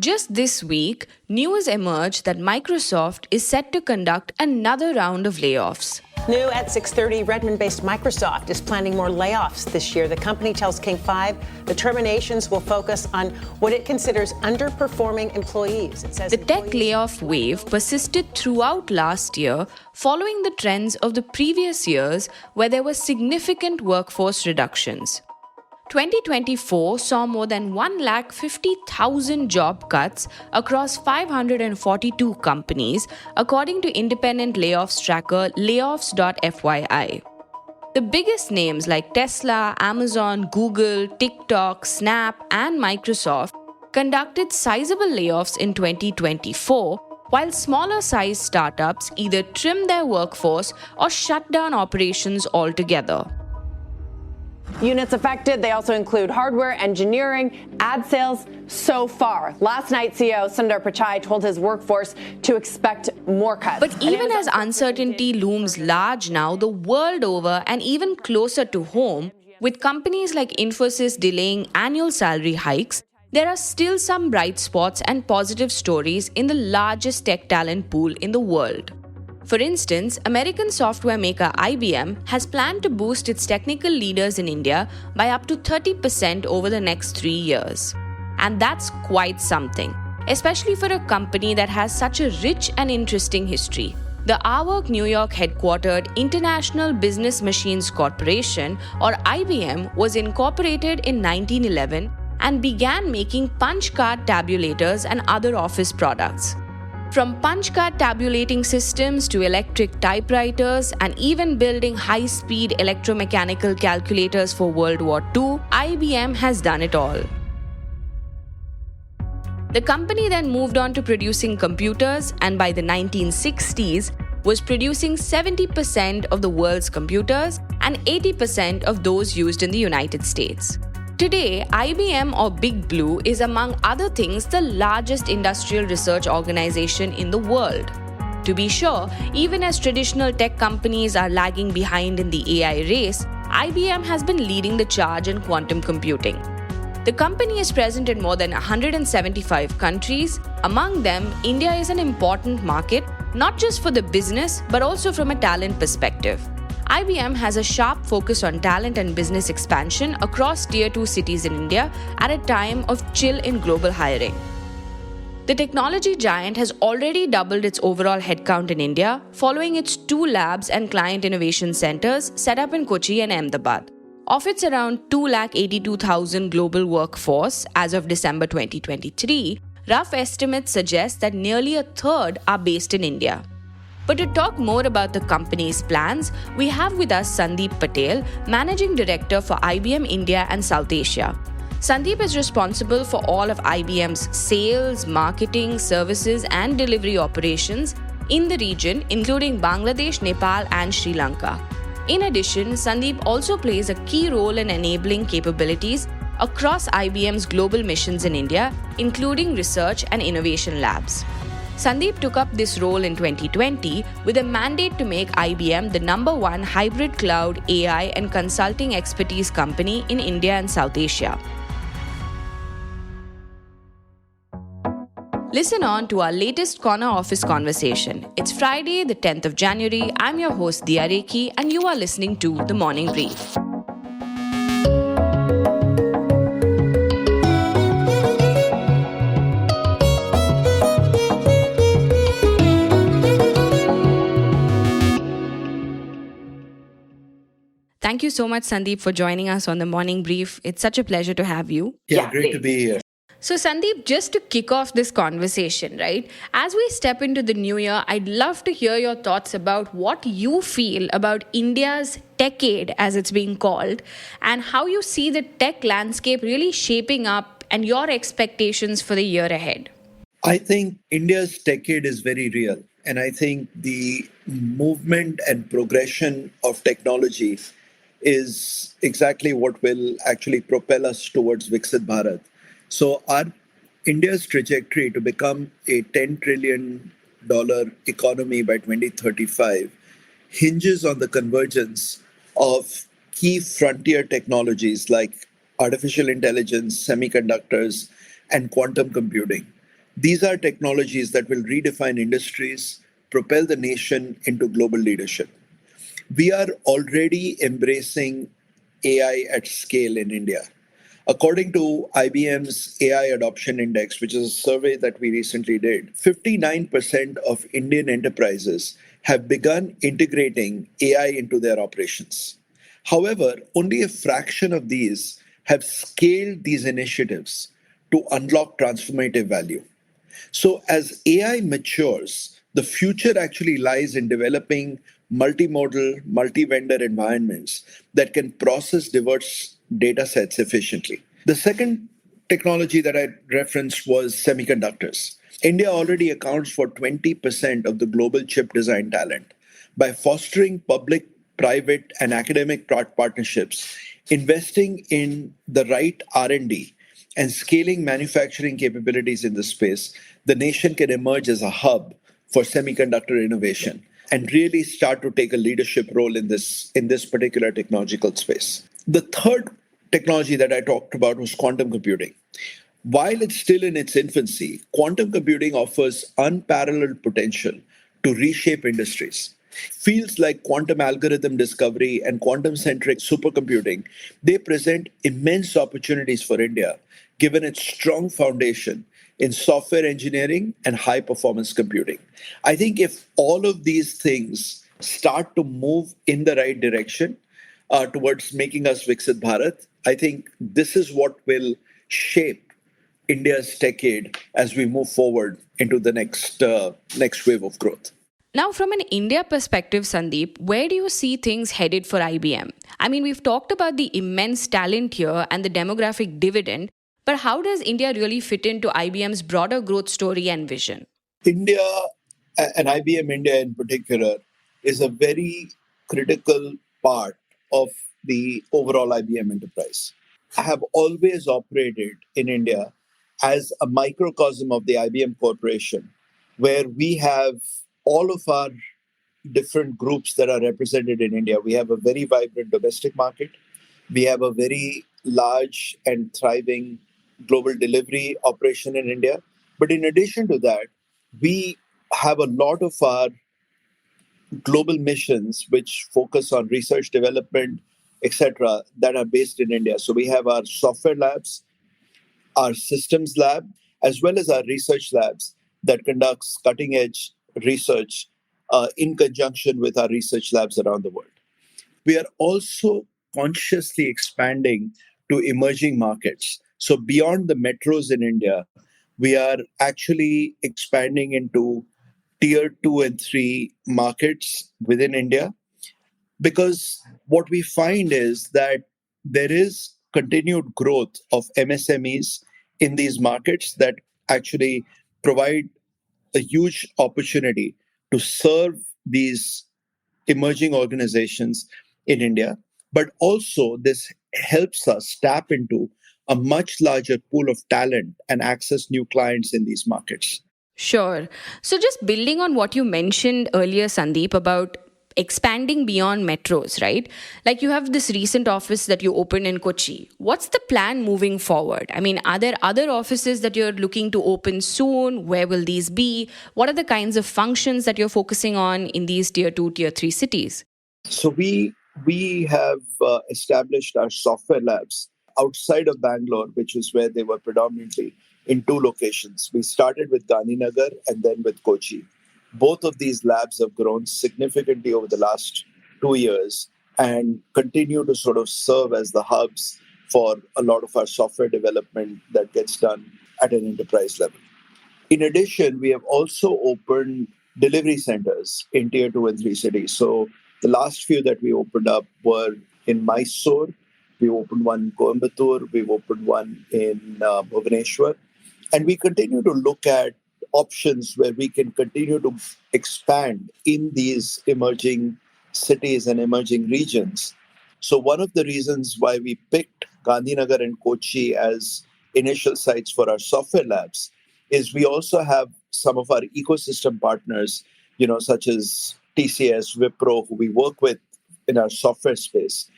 Just this week, news emerged that Microsoft is set to conduct another round of layoffs. New at 6:30, Redmond-based Microsoft is planning more layoffs this year. The company tells King 5 the terminations will focus on what it considers underperforming employees. It says the tech layoff wave persisted throughout last year, following the trends of the previous years where there were significant workforce reductions. 2024 saw more than 150,000 job cuts across 542 companies, according to independent layoffs tracker layoffs.fyi. The biggest names like Tesla, Amazon, Google, TikTok, Snap, and Microsoft conducted sizable layoffs in 2024, while smaller-sized startups either trimmed their workforce or shut down operations altogether. Units affected, they also include hardware, engineering, ad sales. So far, last night, CEO Sundar Pichai told his workforce to expect more cuts. But even as uncertainty looms large now the world over and even closer to home, with companies like Infosys delaying annual salary hikes, there are still some bright spots and positive stories in the largest tech talent pool in the world. For instance, American software maker IBM has planned to boost its technical leaders in India by up to 30% over the next 3 years. And that's quite something, especially for a company that has such a rich and interesting history. The Arwork New York headquartered International Business Machines Corporation, or IBM, was incorporated in 1911 and began making punch card tabulators and other office products. From punch card tabulating systems to electric typewriters and even building high-speed electromechanical calculators for World War II, IBM has done it all. The company then moved on to producing computers, and by the 1960s was producing 70% of the world's computers and 80% of those used in the United States. Today, IBM, or Big Blue, is among other things the largest industrial research organization in the world. To be sure, even as traditional tech companies are lagging behind in the AI race, IBM has been leading the charge in quantum computing. The company is present in more than 175 countries. Among them, India is an important market, not just for the business, but also from a talent perspective. IBM has a sharp focus on talent and business expansion across Tier 2 cities in India at a time of chill in global hiring. The technology giant has already doubled its overall headcount in India, following its 2 labs and client innovation centers set up in Kochi and Ahmedabad. Of its around 282,000 global workforce as of December 2023, rough estimates suggest that nearly a third are based in India. But to talk more about the company's plans, we have with us Sandip Patel, Managing Director for IBM India and South Asia. Sandip is responsible for all of IBM's sales, marketing, services, and delivery operations in the region, including Bangladesh, Nepal, and Sri Lanka. In addition, Sandip also plays a key role in enabling capabilities across IBM's global missions in India, including research and innovation labs. Sandip took up this role in 2020 with a mandate to make IBM the #1 hybrid cloud, AI, and consulting expertise company in India and South Asia. Listen on to our latest Corner Office conversation. It's Friday, the 10th of January. I'm your host, Diya Rekhi, and you are listening to The Morning Brief. Thank you so much, Sandip, for joining us on The Morning Brief. It's such a pleasure to have you. Yeah, great to be here. So, Sandip, just to kick off this conversation, right, as we step into the new year, I'd love to hear your thoughts about what you feel about India's techade, as it's being called, and how you see the tech landscape really shaping up and your expectations for the year ahead. I think India's decade is very real. And I think the movement and progression of technology is exactly what will actually propel us towards Viksit Bharat. So our India's trajectory to become a $10 trillion economy by 2035 hinges on the convergence of key frontier technologies like artificial intelligence, semiconductors, and quantum computing. These are technologies that will redefine industries, propel the nation into global leadership. We are already embracing AI at scale in India. According to IBM's AI Adoption Index, which is a survey that we recently did, 59% of Indian enterprises have begun integrating AI into their operations. However, only a fraction of these have scaled these initiatives to unlock transformative value. So, as AI matures, the future actually lies in developing multimodal, multi vendor environments that can process diverse data sets efficiently. The second technology that I referenced was semiconductors. India already accounts for 20% of the global chip design talent. By fostering public, private, and academic partnerships, investing in the right R&D, and scaling manufacturing capabilities in this space, the nation can emerge as a hub for semiconductor innovation and really start to take a leadership role in this particular technological space. The third technology that I talked about was quantum computing. While it's still in its infancy, quantum computing offers unparalleled potential to reshape industries. Fields like quantum algorithm discovery and quantum centric supercomputing, they present immense opportunities for India given its strong foundation in software engineering and high performance computing. I think if all of these things start to move in the right direction towards making us Viksit Bharat, I think this is what will shape India's decade as we move forward into the next wave of growth. Now, from an India perspective, Sandeep, where do you see things headed for IBM? I mean, we've talked about the immense talent here and the demographic dividend, but how does India really fit into IBM's broader growth story and vision? India, and IBM India in particular, is a very critical part of the overall IBM enterprise. I have always operated in India as a microcosm of the IBM Corporation, where we have all of our different groups that are represented in India. We have a very vibrant domestic market. We have a very large and thriving global delivery operation in India. But in addition to that, we have a lot of our global missions which focus on research development, etc., that are based in India. So we have our software labs, our systems lab, as well as our research labs that conducts cutting edge research in conjunction with our research labs around the world. We are also consciously expanding to emerging markets. So beyond the metros in India, we are actually expanding into tier 2 and 3 markets within India, because what we find is that there is continued growth of MSMEs in these markets that actually provide a huge opportunity to serve these emerging organizations in India. But also, this helps us tap into a much larger pool of talent and access new clients in these markets. Sure. So, just building on what you mentioned earlier, Sandeep, about expanding beyond metros, right? Like you have this recent office that you opened in Kochi. What's the plan moving forward? I mean, are there other offices that you're looking to open soon? Where will these be? What are the kinds of functions that you're focusing on in these tier 2, tier 3 cities? So we have established our software labs outside of Bangalore, which is where they were predominantly, in two locations. We started with Gandhinagar and then with Kochi. Both of these labs have grown significantly over the last 2 years and continue to sort of serve as the hubs for a lot of our software development that gets done at an enterprise level. In addition, we have also opened delivery centers in tier 2 and 3 cities. So the last few that we opened up were in Mysore, we opened one in Coimbatore, we've opened one in Bhubaneswar. And we continue to look at options where we can continue to expand in these emerging cities and emerging regions. So one of the reasons why we picked Gandhinagar and Kochi as initial sites for our software labs is we also have some of our ecosystem partners, such as TCS, Wipro, who we work with in our software space,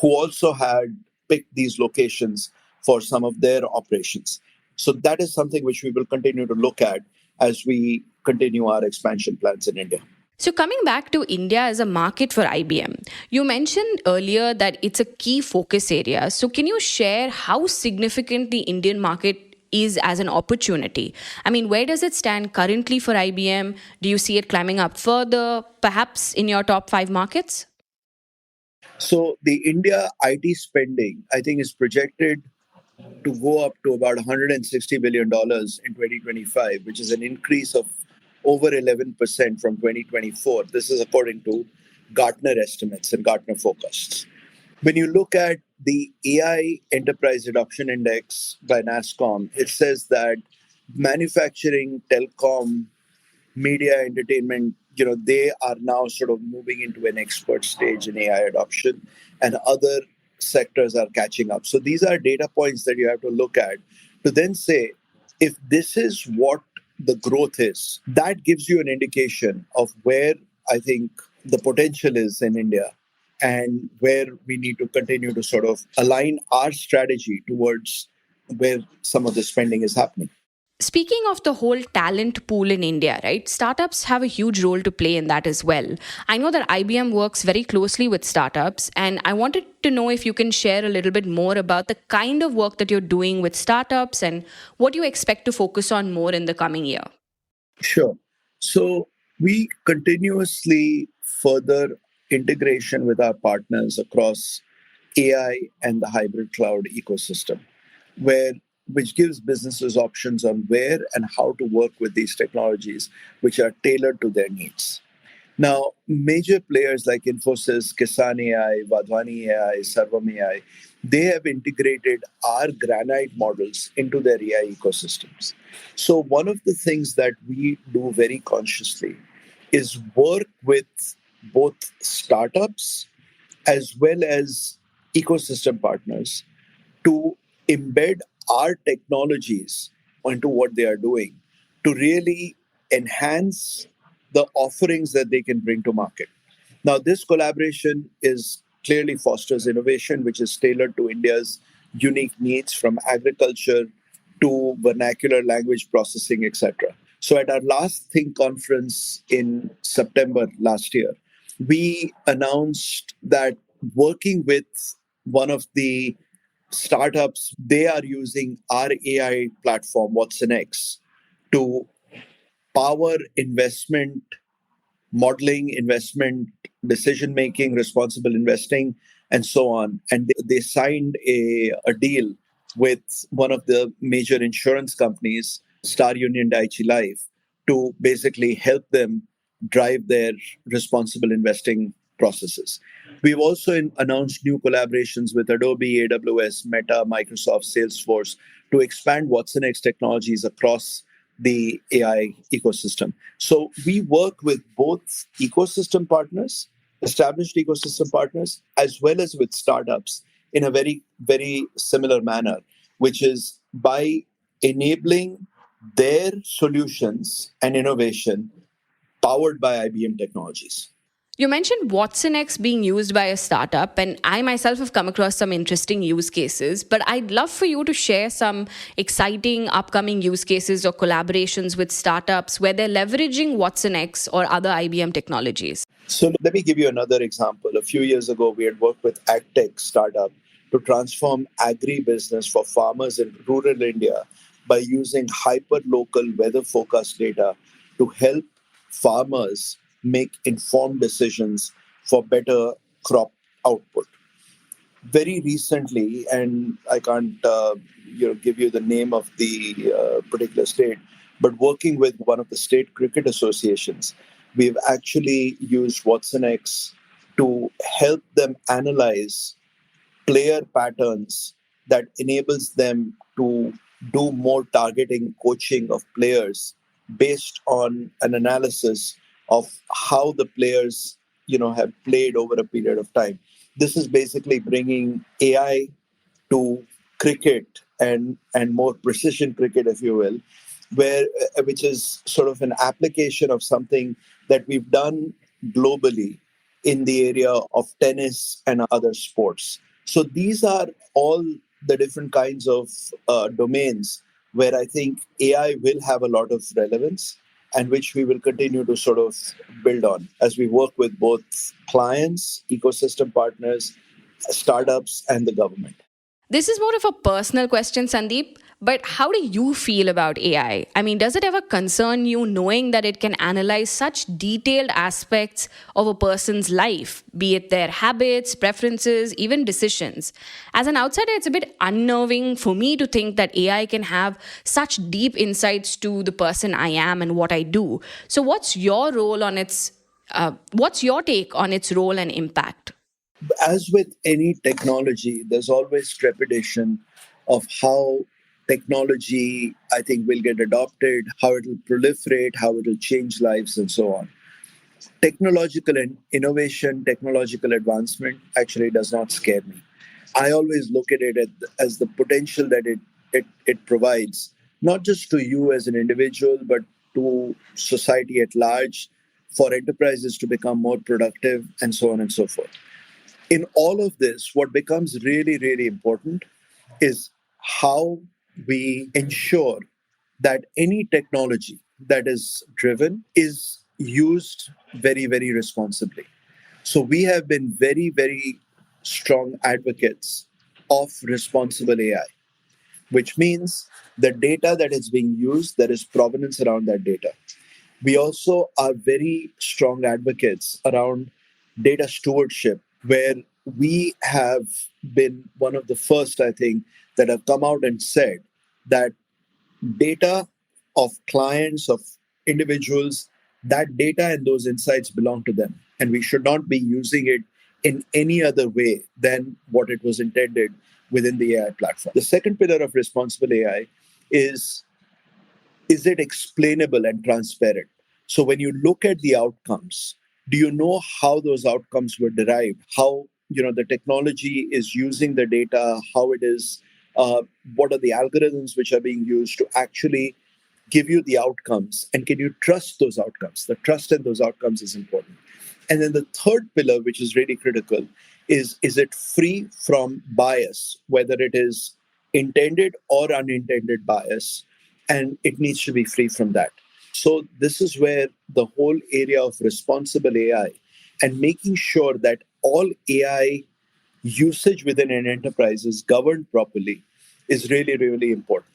who also had picked these locations for some of their operations. So that is something which we will continue to look at as we continue our expansion plans in India. So, coming back to India as a market for IBM, you mentioned earlier that it's a key focus area. So, can you share how significant the Indian market is as an opportunity? I mean, where does it stand currently for IBM? Do you see it climbing up further, perhaps in your top 5 markets? So the India IT spending, I think, is projected to go up to about $160 billion in 2025, which is an increase of over 11% from 2024. This is according to Gartner estimates and Gartner forecasts. When you look at the AI Enterprise Adoption Index by NASSCOM, it says that manufacturing, telecom, media, entertainment, they are now sort of moving into an expert stage in AI adoption, and other sectors are catching up. So these are data points that you have to look at to then say, if this is what the growth is, that gives you an indication of where I think the potential is in India and where we need to continue to sort of align our strategy towards where some of the spending is happening. Speaking of the whole talent pool in India, right? Startups have a huge role to play in that as well. I know that IBM works very closely with startups, and I wanted to know if you can share a little bit more about the kind of work that you're doing with startups and what you expect to focus on more in the coming year. Sure. So we continuously further integration with our partners across AI and the hybrid cloud ecosystem, where which gives businesses options on where and how to work with these technologies, which are tailored to their needs. Now, major players like Infosys, Kisan AI, Vadhwani AI, Sarvam AI, they have integrated our Granite models into their AI ecosystems. So, one of the things that we do very consciously is work with both startups as well as ecosystem partners to embed our technologies into what they are doing to really enhance the offerings that they can bring to market. Now, this collaboration is clearly fosters innovation, which is tailored to India's unique needs from agriculture to vernacular language processing, etc. So, at our last Think conference in September last year, we announced that working with one of the startups, they are using our AI platform, Watson X, to power investment modeling, investment decision making, responsible investing, and so on. And they signed a deal with one of the major insurance companies, Star Union Daiichi Life, to basically help them drive their responsible investing processes. We've also announced new collaborations with Adobe, AWS, Meta, Microsoft, Salesforce to expand Watson X technologies across the AI ecosystem. So we work with both ecosystem partners, established ecosystem partners, as well as with startups in a very, very similar manner, which is by enabling their solutions and innovation powered by IBM technologies. You mentioned Watson X being used by a startup, and I myself have come across some interesting use cases, but I'd love for you to share some exciting upcoming use cases or collaborations with startups where they're leveraging Watson X or other IBM technologies. So let me give you another example. A few years ago, we had worked with AgTech startup to transform agri-business for farmers in rural India by using hyper-local weather forecast data to help farmers make informed decisions for better crop output. Very recently, and I can't give you the name of the particular state, but working with one of the state cricket associations, we've actually used Watson X to help them analyze player patterns that enables them to do more targeting coaching of players based on an analysis of how the players have played over a period of time. This is basically bringing AI to cricket and more precision cricket, if you will, which is sort of an application of something that we've done globally in the area of tennis and other sports. So these are all the different kinds of domains where I think AI will have a lot of relevance and which we will continue to sort of build on as we work with both clients, ecosystem partners, startups, and the government. This is more of a personal question, Sandeep, but how do you feel about AI? I mean, does it ever concern you knowing that it can analyze such detailed aspects of a person's life, be it their habits, preferences, even decisions? As an outsider, it's a bit unnerving for me to think that AI can have such deep insights to the person I am and what I do. So, what's your take on its role and impact? As with any technology, there's always trepidation of how technology, I think, will get adopted, how it will proliferate, how it will change lives, and so on. Technological innovation, technological advancement actually does not scare me. I always look at it as the potential that it provides, not just to you as an individual, but to society at large, for enterprises to become more productive, and so on and so forth. In all of this, what becomes really, really important is how we ensure that any technology that is driven is used very, very responsibly. So we have been very, very strong advocates of responsible AI, which means the data that is being used, there is provenance around that data. We also are very strong advocates around data stewardship, where we have been one of the first, I think, that have come out and said that data of clients, of individuals, that data and those insights belong to them. And we should not be using it in any other way than what it was intended within the AI platform. The second pillar of responsible AI is it explainable and transparent? So when you look at the outcomes, do you know how those outcomes were derived? How the technology is using the data? How it is? What are the algorithms which are being used to actually give you the outcomes? And can you trust those outcomes? The trust in those outcomes is important. And then the third pillar, which is really critical, is it free from bias, whether it is intended or unintended bias, and it needs to be free from that. So this is where the whole area of responsible AI and making sure that all AI usage within an enterprise is governed properly is really, really important.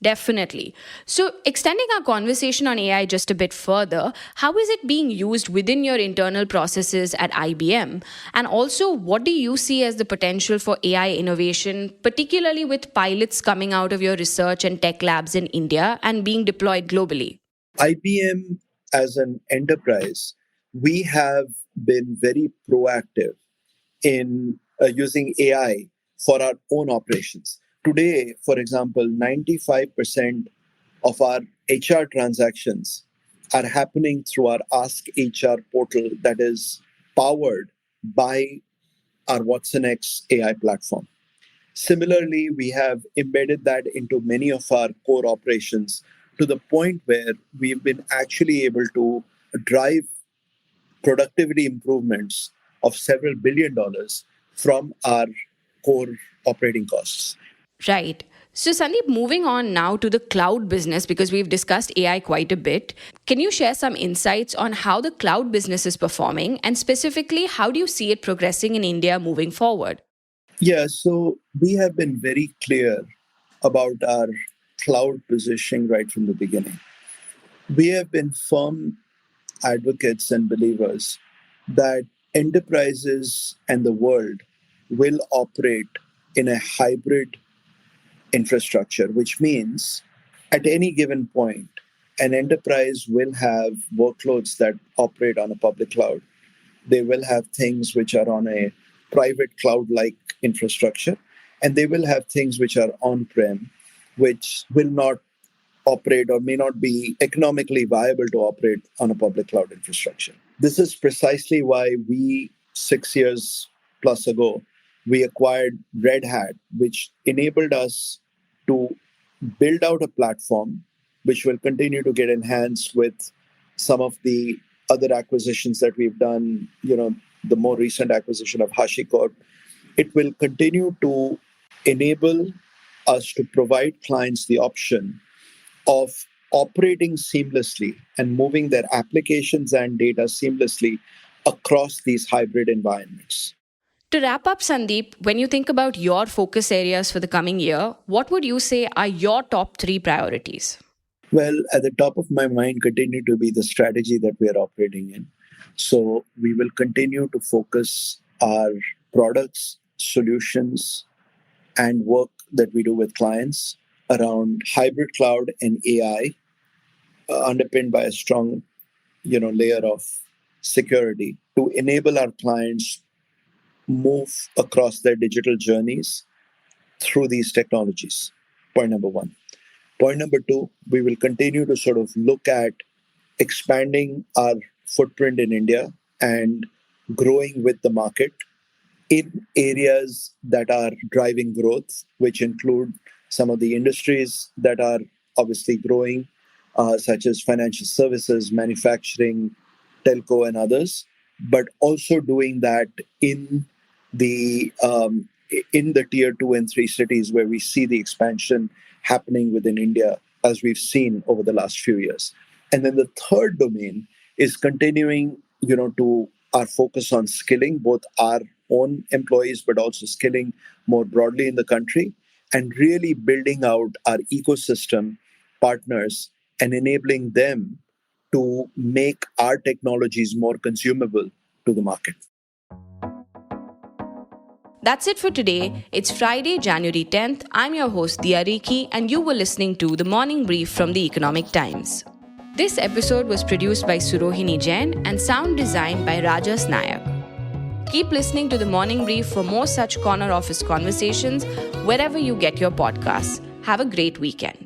Definitely. So, extending our conversation on AI just a bit further, how is it being used within your internal processes at IBM? And also, what do you see as the potential for AI innovation, particularly with pilots coming out of your research and tech labs in India and being deployed globally? IBM as an enterprise, we have been very proactive in using AI for our own operations. Today, for example, 95% of our HR transactions are happening through our Ask HR portal that is powered by our Watson X AI platform. Similarly, we have embedded that into many of our core operations to the point where we've been actually able to drive productivity improvements of several $billion from our core operating costs. Right. So, Sandeep, moving on now to the cloud business, because we've discussed AI quite a bit. Can you share some insights on how the cloud business is performing, and specifically, how do you see it progressing in India moving forward? Yeah, so we have been very clear about our cloud positioning right from the beginning. We have been firm advocates and believers that enterprises and the world will operate in a hybrid infrastructure, which means at any given point, an enterprise will have workloads that operate on a public cloud. They will have things which are on a private cloud like infrastructure, and they will have things which are on prem, which will not operate or may not be economically viable to operate on a public cloud infrastructure. This is precisely why we, 6 years plus ago, we acquired Red Hat, which enabled us to build out a platform which will continue to get enhanced with some of the other acquisitions that we've done, the more recent acquisition of HashiCorp. It will continue to enable us to provide clients the option of operating seamlessly and moving their applications and data seamlessly across these hybrid environments. To wrap up, Sandeep, when you think about your focus areas for the coming year, what would you say are your top three priorities? Well, at the top of my mind, continue to be the strategy that we are operating in. So we will continue to focus our products, solutions, and work that we do with clients around hybrid cloud and AI, underpinned by a strong, layer of security to enable our clients move across their digital journeys through these technologies. Point number one. Point number two, we will continue to sort of look at expanding our footprint in India and growing with the market in areas that are driving growth, which include some of the industries that are obviously growing, such as financial services, manufacturing, telco, and others, but also doing that in the tier 2 and 3 cities where we see the expansion happening within India, as we've seen over the last few years. And then the third domain is continuing, to our focus on skilling both our own employees, but also skilling more broadly in the country, and really building out our ecosystem partners and enabling them to make our technologies more consumable to the market. That's it for today. It's Friday, January 10th. I'm your host, Diya Riki, and you were listening to The Morning Brief from The Economic Times. This episode was produced by Surohini Jain and sound designed by Rajas Nayak. Keep listening to The Morning Brief for more such corner office conversations wherever you get your podcasts. Have a great weekend.